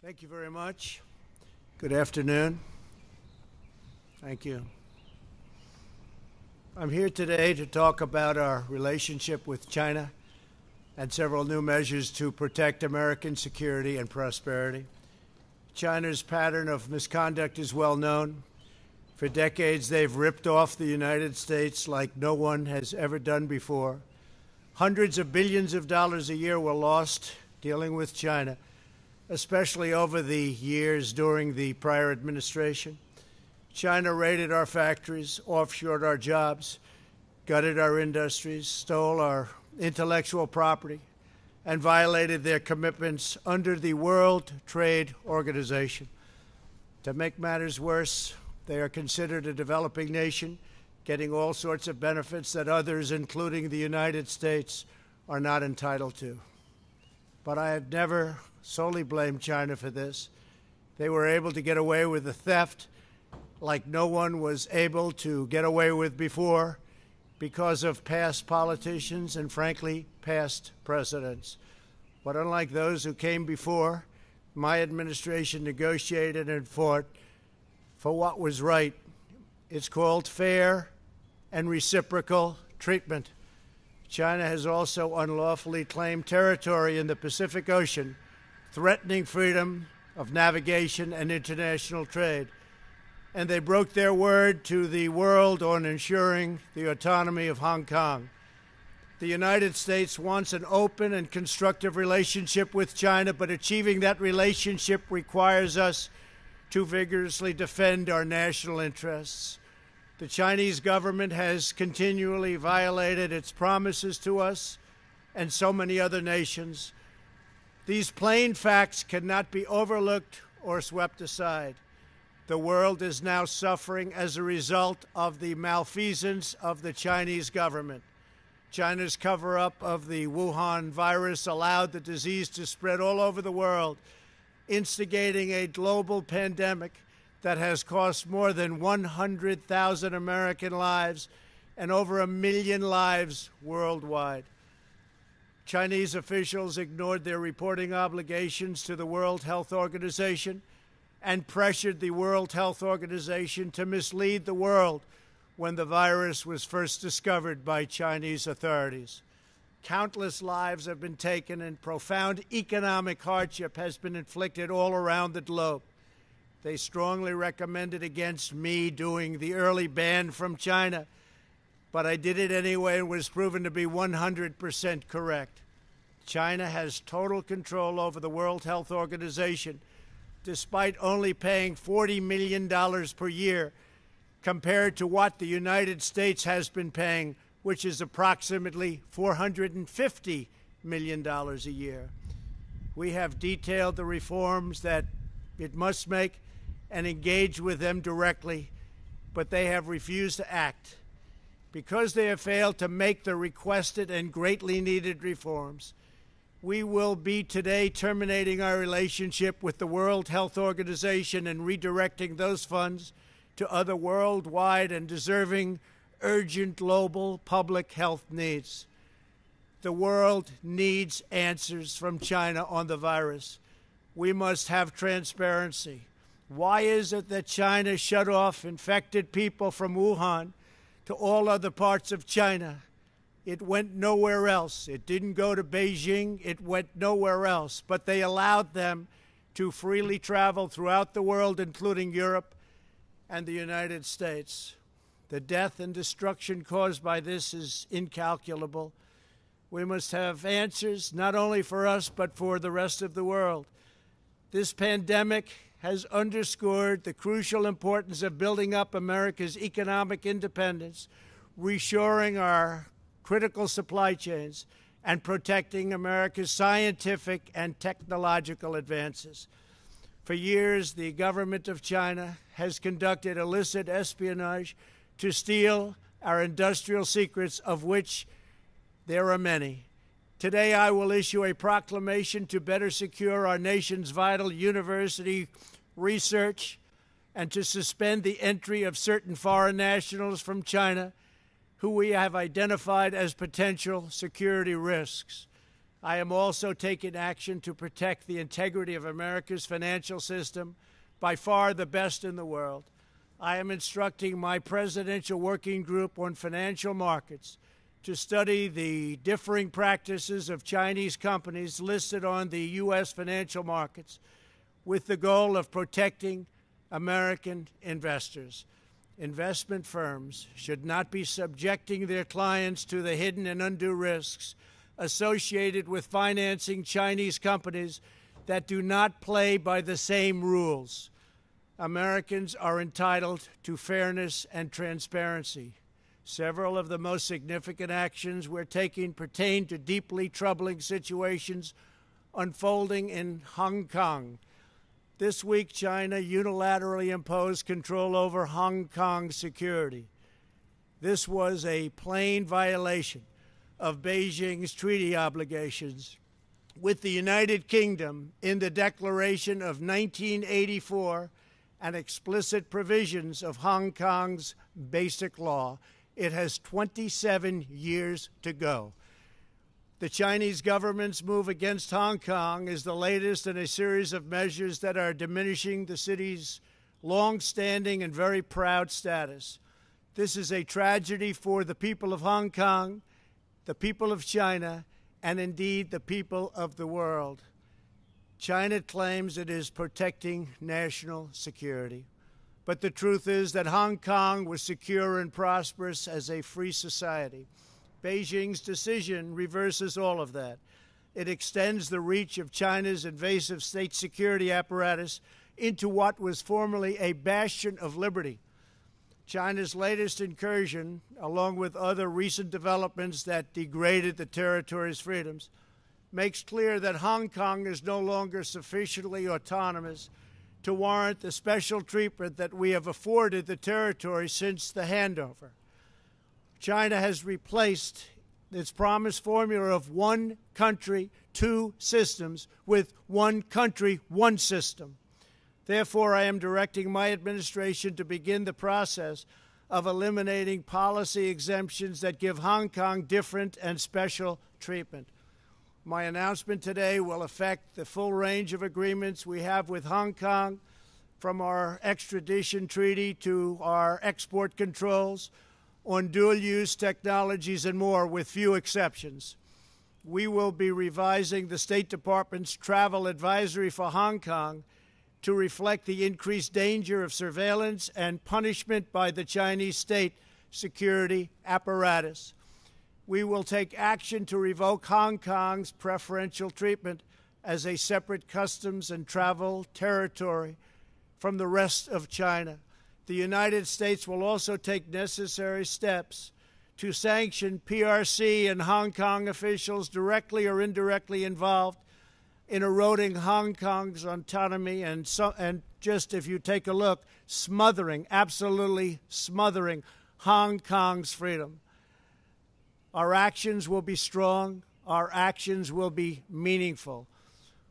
Thank you very much. Good afternoon. Thank you. I'm here today to talk about our relationship with China and several new measures to protect American security and prosperity. China's pattern of misconduct is well known. For decades, they've ripped off the United States like no one has ever done before. Hundreds of billions of dollars a year were lost dealing with China, especially over the years during the prior administration. China raided our factories, offshored our jobs, gutted our industries, stole our intellectual property, and violated their commitments under the World Trade Organization. To make matters worse, they are considered a developing nation, getting all sorts of benefits that others, including the United States, are not entitled to. But I have never solely blamed China for this. They were able to get away with the theft like no one was able to get away with before because of past politicians and, frankly, past presidents. But unlike those who came before, my administration negotiated and fought for what was right. It's called fair and reciprocal treatment. China has also unlawfully claimed territory in the Pacific Ocean, threatening freedom of navigation and international trade. And they broke their word to the world on ensuring the autonomy of Hong Kong. The United States wants an open and constructive relationship with China, but achieving that relationship requires us to vigorously defend our national interests. The Chinese government has continually violated its promises to us and so many other nations. These plain facts cannot be overlooked or swept aside. The world is now suffering as a result of the malfeasance of the Chinese government. China's cover-up of the Wuhan virus allowed the disease to spread all over the world, instigating a global pandemic that has cost more than 100,000 American lives and over 1 million lives worldwide. Chinese officials ignored their reporting obligations to the World Health Organization and pressured the World Health Organization to mislead the world when the virus was first discovered by Chinese authorities. Countless lives have been taken and profound economic hardship has been inflicted all around the globe. They strongly recommended against me doing the early ban from China, but I did it anyway and was proven to be 100% correct. China has total control over the World Health Organization, despite only paying $40 million per year compared to what the United States has been paying, which is approximately $450 million a year. We have detailed the reforms that it must make and engage with them directly, but they have refused to act. Because they have failed to make the requested and greatly needed reforms, we will be today terminating our relationship with the World Health Organization and redirecting those funds to other worldwide and deserving urgent global public health needs. The world needs answers from China on the virus. We must have transparency. Why is it that China shut off infected people from Wuhan to all other parts of China? It went nowhere else. It didn't go to Beijing. It went nowhere else. But they allowed them to freely travel throughout the world, including Europe and the United States. The death and destruction caused by this is incalculable. We must have answers, not only for us, but for the rest of the world. This pandemic has underscored the crucial importance of building up America's economic independence, reshoring our critical supply chains, and protecting America's scientific and technological advances. For years, the government of China has conducted illicit espionage to steal our industrial secrets, of which there are many. Today, I will issue a proclamation to better secure our nation's vital university research and to suspend the entry of certain foreign nationals from China who we have identified as potential security risks. I am also taking action to protect the integrity of America's financial system, by far the best in the world. I am instructing my presidential working group on financial markets to study the differing practices of Chinese companies listed on the U.S. financial markets with the goal of protecting American investors. Investment firms should not be subjecting their clients to the hidden and undue risks associated with financing Chinese companies that do not play by the same rules. Americans are entitled to fairness and transparency. Several of the most significant actions we're taking pertain to deeply troubling situations unfolding in Hong Kong. This week, China unilaterally imposed control over Hong Kong security. This was a plain violation of Beijing's treaty obligations with the United Kingdom in the Declaration of 1984 and explicit provisions of Hong Kong's basic law. It has 27 years to go. The Chinese government's move against Hong Kong is the latest in a series of measures that are diminishing the city's long-standing and very proud status. This is a tragedy for the people of Hong Kong, the people of China, and indeed the people of the world. China claims it is protecting national security. But the truth is that Hong Kong was secure and prosperous as a free society. Beijing's decision reverses all of that. It extends the reach of China's invasive state security apparatus into what was formerly a bastion of liberty. China's latest incursion, along with other recent developments that degraded the territory's freedoms, makes clear that Hong Kong is no longer sufficiently autonomous to warrant the special treatment that we have afforded the territory since the handover. China has replaced its promised formula of one country, two systems with one country, one system. Therefore, I am directing my administration to begin the process of eliminating policy exemptions that give Hong Kong different and special treatment. My announcement today will affect the full range of agreements we have with Hong Kong, from our extradition treaty to our export controls on dual-use technologies and more, with few exceptions. We will be revising the State Department's travel advisory for Hong Kong to reflect the increased danger of surveillance and punishment by the Chinese state security apparatus. We will take action to revoke Hong Kong's preferential treatment as a separate customs and travel territory from the rest of China. The United States will also take necessary steps to sanction PRC and Hong Kong officials directly or indirectly involved in eroding Hong Kong's autonomy and just, if you take a look, absolutely smothering Hong Kong's freedom. Our actions will be strong. Our actions will be meaningful.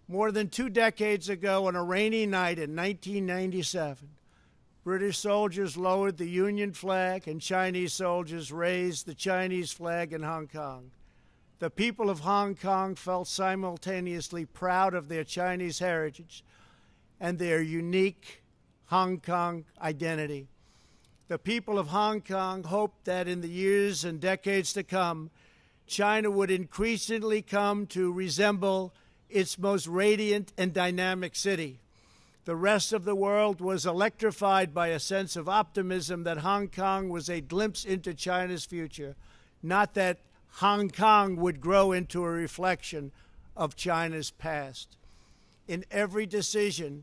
More than 2 decades ago, on a rainy night in 1997, British soldiers lowered the Union flag and Chinese soldiers raised the Chinese flag in Hong Kong. The people of Hong Kong felt simultaneously proud of their Chinese heritage and their unique Hong Kong identity. The people of Hong Kong hoped that in the years and decades to come, China would increasingly come to resemble its most radiant and dynamic city. The rest of the world was electrified by a sense of optimism that Hong Kong was a glimpse into China's future, not that Hong Kong would grow into a reflection of China's past. In every decision,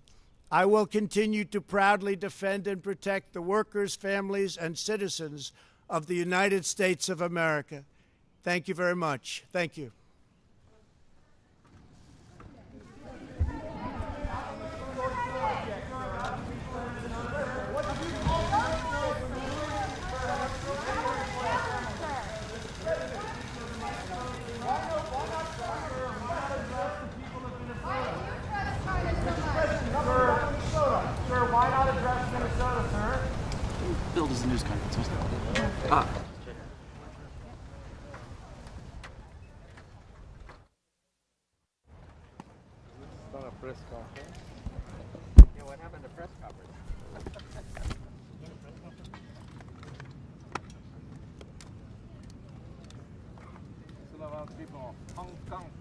I will continue to proudly defend and protect the workers, families, and citizens of the United States of America. Thank you very much. Thank you. Why not address Minnesota, sir? Billed as a news conference. Press conference. Yeah, what happened to press conference? It's about people Hong Kong.